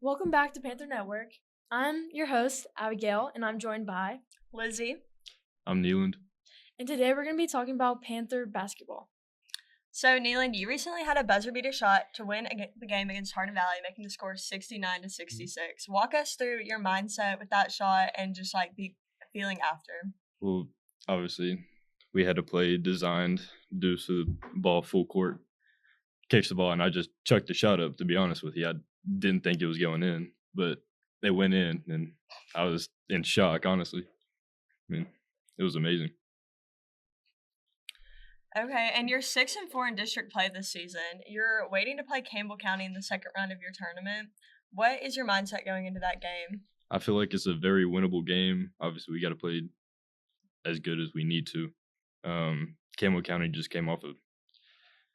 Welcome back to Panther Network. I'm your host, Abigail, and I'm joined by Lizzie. I'm Neyland. And today we're going to be talking about Panther basketball. So, Neyland, you recently had a buzzer beater shot to win the game against Hardin Valley, making the score 69-66. Walk us through your mindset with that shot and just like the feeling after. Well, obviously, we had to play designed, deuce to the ball full court, catch the ball, and I just chucked the shot up, to be honest with you. I didn't think it was going in, but it went in, and I was in shock, honestly. I mean, it was amazing. Okay, and you're 6-4 in district play this season. You're waiting to play Campbell County in the second round of your tournament. What is your mindset going into that game? I feel like it's a very winnable game. Obviously, we got to play as good as we need to. Campbell County just came off of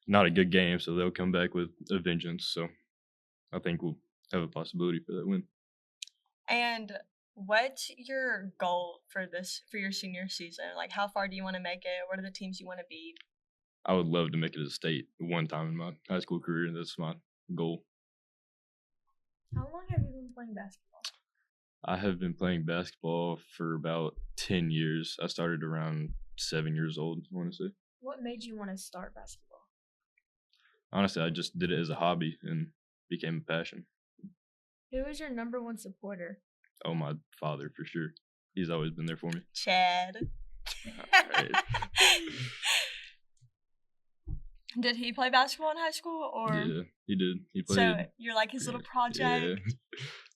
not a good game, so they'll come back with a vengeance. So I think we'll have a possibility for that win. And what's your goal for your senior season? Like, how far do you want to make it? What are the teams you want to beat? I would love to make it a state one time in my high school career. That's my goal. How long have you been playing basketball? I have been playing basketball for about 10 years. I started around 7 years old, I want to say. What made you want to start basketball? Honestly, I just did it as a hobby and became a passion. Who is your number one supporter? Oh, my father, for sure. He's always been there for me. Chad. Right. Did he play basketball in high school, or? Yeah, he did. He played. So you're like his little project. Yeah.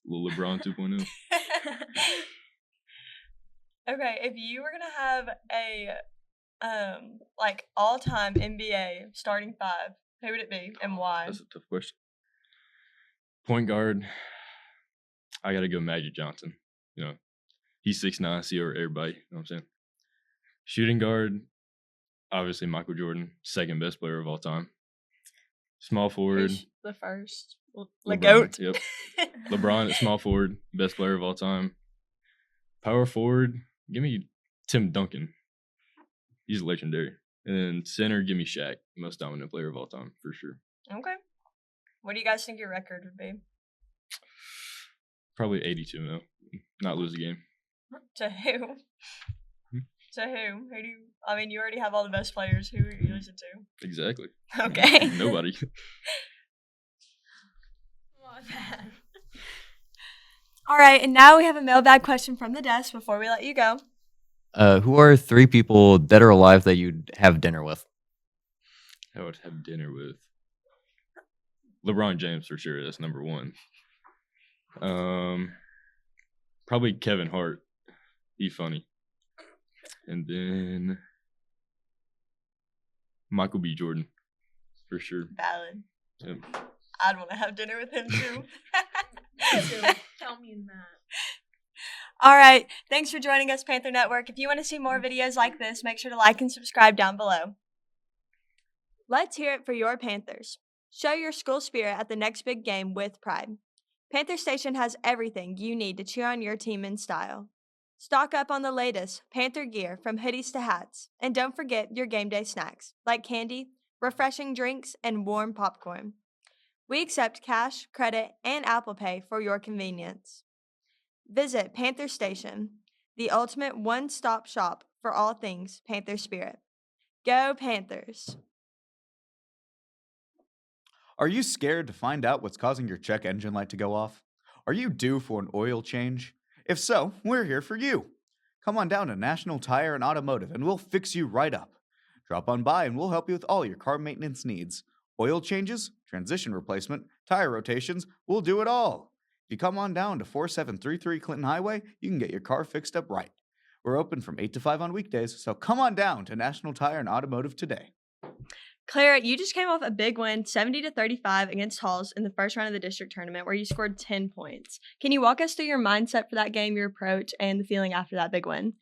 Little LeBron 2.0. Okay, if you were gonna have a like all-time NBA starting five, who would it be and why? That's a tough question. Point guard, I gotta go Magic Johnson. You know, he's 6'9", see over everybody. You know what I'm saying? Shooting guard, obviously Michael Jordan, second best player of all time. Small forward, Who's the first? LeBron, GOAT. Yep. LeBron at small forward, best player of all time. Power forward, give me Tim Duncan. He's legendary. And then center, give me Shaq, most dominant player of all time, for sure. Okay. What do you guys think your record would be? Probably 82-0. Not lose a game. To who? To who? Who do you? I mean, you already have all the best players. Who are you losing to? Exactly. Okay. Nobody. All right, and now we have a mailbag question from the desk before we let you go. Who are 3 people dead or alive that you'd have dinner with? I would have dinner with LeBron James for sure. That's number one. Probably Kevin Hart. He's funny. And then Michael B. Jordan for sure. Valid. Yep. I'd want to have dinner with him too. Count me in that. All right. Thanks for joining us, Panther Network. If you want to see more videos like this, make sure to like and subscribe down below. Let's hear it for your Panthers. Show your school spirit at the next big game with pride. Panther Station has everything you need to cheer on your team in style. Stock up on the latest Panther gear from hoodies to hats. And don't forget your game day snacks, like candy, refreshing drinks, and warm popcorn. We accept cash, credit, and Apple Pay for your convenience. Visit Panther Station, the ultimate one-stop shop for all things Panther spirit. Go Panthers! Are you scared to find out what's causing your check engine light to go off? Are you due for an oil change? If so, we're here for you. Come on down to National Tire and Automotive and we'll fix you right up. Drop on by and we'll help you with all your car maintenance needs. Oil changes, transmission replacement, tire rotations, we'll do it all. If you come on down to 4733 Clinton Highway, you can get your car fixed up right. We're open from 8 to 5 on weekdays, so come on down to National Tire and Automotive today. Clara, you just came off a big win, 70-35 against Halls in the first round of the district tournament where you scored 10 points. Can you walk us through your mindset for that game, your approach, and the feeling after that big win?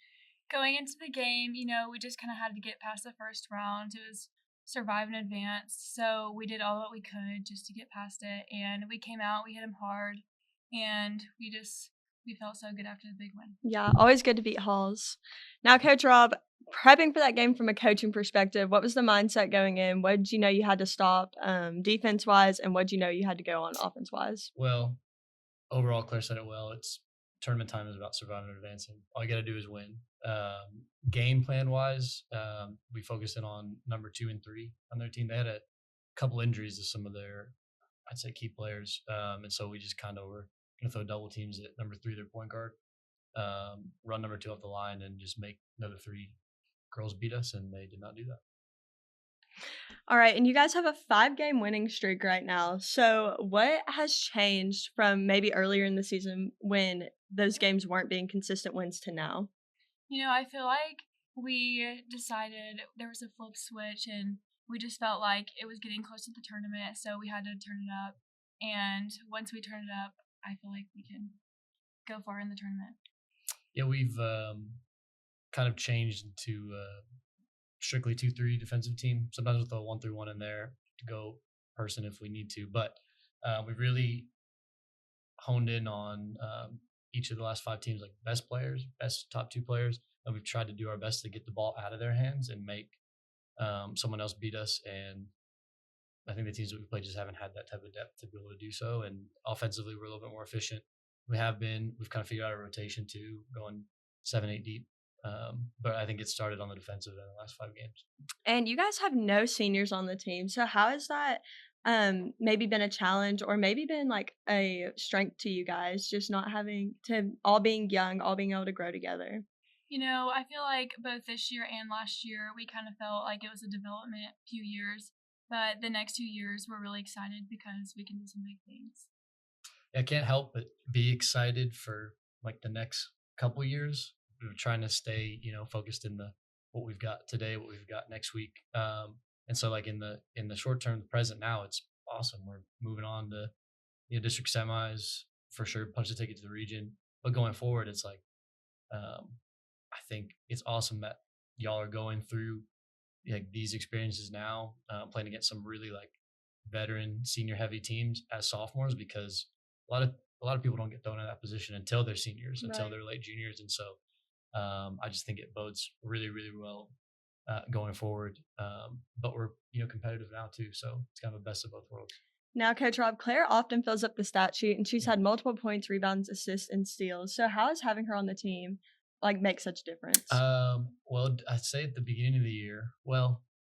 Going into the game, we just kind of had to get past the first round. It was survive and advance. So we did all that we could just to get past it. And we came out, we hit them hard, and we felt so good after the big win. Yeah, always good to beat Halls. Now, Coach Rob, prepping for that game from a coaching perspective, what was the mindset going in? What did you know you had to stop defense-wise, and what did you know you had to go on offense-wise? Well, overall, Claire said it well. It's tournament time is about surviving and advancing. All you got to do is win. Game plan wise, we focused in on number 2 and 3 on their team. They had a couple injuries to some of their, I'd say, key players, and so we just kind of were gonna throw double teams at number 3, their point guard, run number 2 off the line, and just make another 3 girls beat us, and they did not do that. All right, and you guys have a 5-game winning streak right now. So, what has changed from maybe earlier in the season when those games weren't being consistent wins to now? I feel like we decided there was a flip switch and we just felt like it was getting close to the tournament, so we had to turn it up. And once we turn it up, I feel like we can go far in the tournament. Yeah, we've kind of changed into strictly 2-3 defensive team. Sometimes we'll throw 1-3-1 in there to go person if we need to, but we've really honed in on each of the last 5 teams, like best players, best top 2 players, and we've tried to do our best to get the ball out of their hands and make someone else beat us. And I think the teams that we played just haven't had that type of depth to be able to do so. And offensively, we're a little bit more efficient. We've kind of figured out a rotation too, going 7-8 deep. But I think it started on the defensive in the last 5 games. And you guys have no seniors on the team. So how has that maybe been a challenge or maybe been like a strength to you guys, just not having to all being young, all being able to grow together? I feel like both this year and last year, we kind of felt like it was a development few years. But the next 2 years, we're really excited because we can do some big things. I can't help but be excited for like the next couple years. We're trying to stay, focused in what we've got today, what we've got next week. And so like in the short term, the present now, it's awesome. We're moving on to district semis for sure, punch the ticket to the region. But going forward, it's like I think it's awesome that y'all are going through like these experiences now, playing against some really like veteran, senior heavy teams as sophomores, because a lot of people don't get thrown in that position until they're seniors, until they're late juniors, and so I just think it bodes really, really well going forward. But we're competitive now too, so it's kind of a best of both worlds. Now, Coach Rob, Claire often fills up the stat sheet, and she's had multiple points, rebounds, assists, and steals. So how is having her on the team make such a difference? Well, I'd say at the beginning of the year,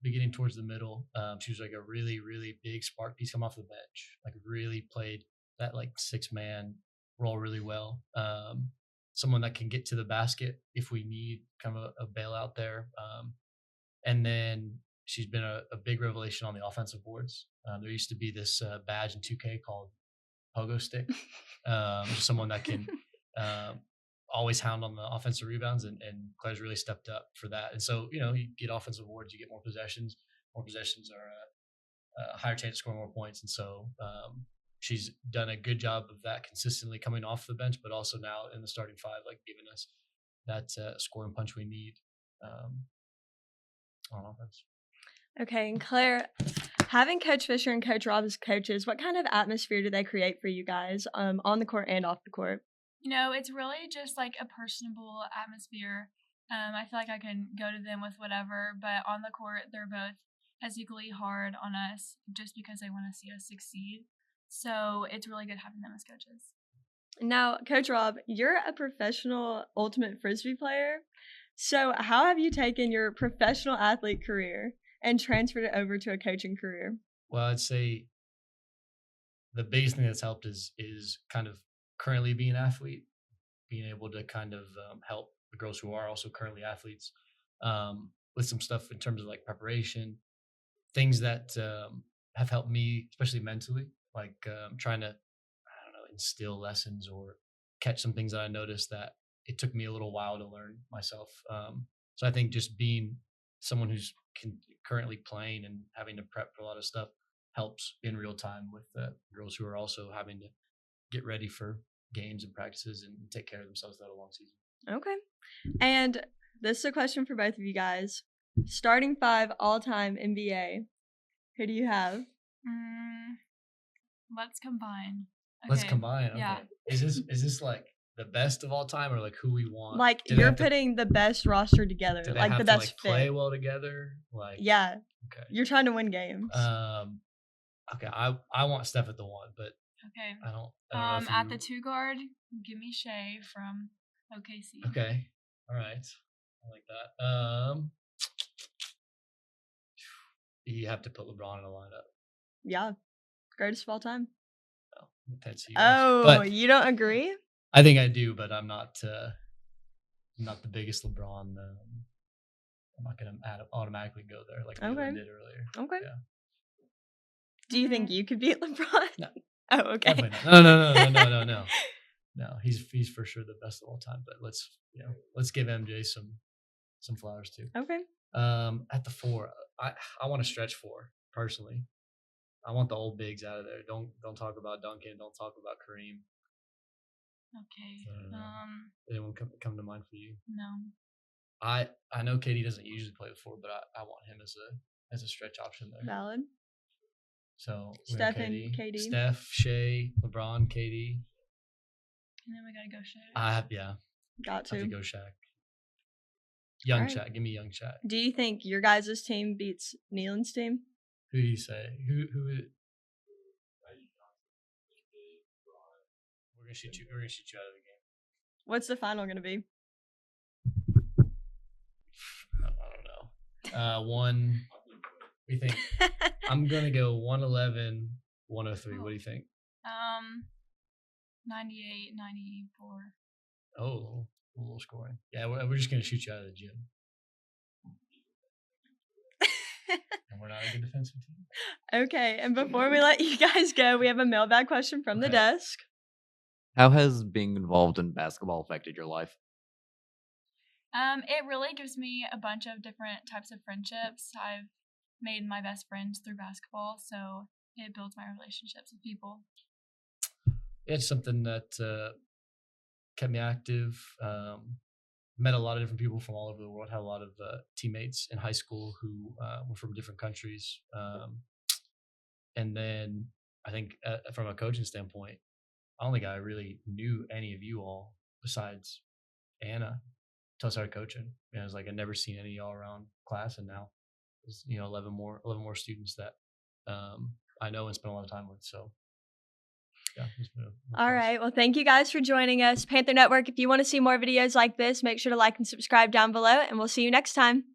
beginning towards the middle, she was like a really, really big spark piece come off the bench, like really played that like 6-man role really well. Someone that can get to the basket if we need kind of a bailout there. And then she's been a big revelation on the offensive boards. There used to be this badge in 2K called Pogo Stick. Someone that can always hound on the offensive rebounds, and Claire's really stepped up for that. And so, you get offensive awards, you get more possessions. More possessions are a higher chance of scoring more points. And so she's done a good job of that consistently coming off the bench, but also now in the starting 5, like giving us that scoring punch we need on offense. Okay, and Claire, having Coach Fisher and Coach Rob as coaches, what kind of atmosphere do they create for you guys on the court and off the court? It's really just like a personable atmosphere. I feel like I can go to them with whatever, but on the court, they're both as equally hard on us just because they want to see us succeed. So it's really good having them as coaches. Now, Coach Rob, you're a professional ultimate frisbee player. So how have you taken your professional athlete career and transferred it over to a coaching career? Well, I'd say the biggest thing that's helped is kind of currently being an athlete, being able to kind of help the girls who are also currently athletes with some stuff in terms of like preparation, things that have helped me, especially mentally, like trying to, instill lessons or catch some things that I noticed that it took me a little while to learn myself. So I think just being someone who's currently playing and having to prep for a lot of stuff helps in real time with the girls who are also having to get ready for games and practices and take care of themselves throughout a long season. Okay. And this is a question for both of you guys. Starting 5 all-time NBA. Who do you have? Let's combine. Okay. Let's combine. Okay. Yeah. Is this like the best of all time or like who we want? Like you're putting the best roster together, like the best fit. Play well together. Like yeah. Okay. You're trying to win games. Okay. I want Steph at the 1, but Okay. I don't know if At the you- 2 guard, give me Shay from OKC. Okay. All right. I like that. You have to put LeBron in a lineup. Yeah, greatest of all time. No, that's you. Oh, But you don't agree? I think I do, but I'm not the biggest LeBron. I'm not gonna automatically go there like we Okay. did earlier. Okay. Yeah. Do you think you could beat LeBron? No. Oh, okay. Definitely not. No. No, he's for sure the best of all time. But let's give MJ some flowers too. Okay. At the 4, I want to stretch 4 personally. I want the old bigs out of there. Don't talk about Duncan. Don't talk about Kareem. Okay. Anyone come to mind for you? No. I know Katie doesn't usually play with 4, but I want him as a stretch option there. Valid. So Steph and KD. Steph, Shay, LeBron, KD. And then we gotta go Shay. Got I have to to. go Shaq. Young Alright. Shaq. Give me young Shaq. Do you think your guys' team beats Neyland's team? Who do you say? Who? We're gonna shoot you out of the game. What's the final going to be? I don't know. One. What do you think? I'm gonna go 111, 103. What do you think? 98, 94. Oh, a little scoring. Yeah, we're just gonna shoot you out of the gym. And we're not a good defensive team. Okay, and before we let you guys go, we have a mailbag question from the Okay. desk. How has being involved in basketball affected your life? It really gives me a bunch of different types of friendships. I've made my best friends through basketball, so it builds my relationships with people. It's something that kept me active. Met a lot of different people from all over the world. Had a lot of teammates in high school who were from different countries. And then I think from a coaching standpoint, I don't think I really knew any of you all besides Anna until I started coaching. And I was like, I'd never seen any of y'all around class, and now there's 11 more students that I know and spend a lot of time with. So yeah, it's been a All plus. right. Well, thank you guys for joining us. Panther Network, if you want to see more videos like this, make sure to like and subscribe down below, and we'll see you next time.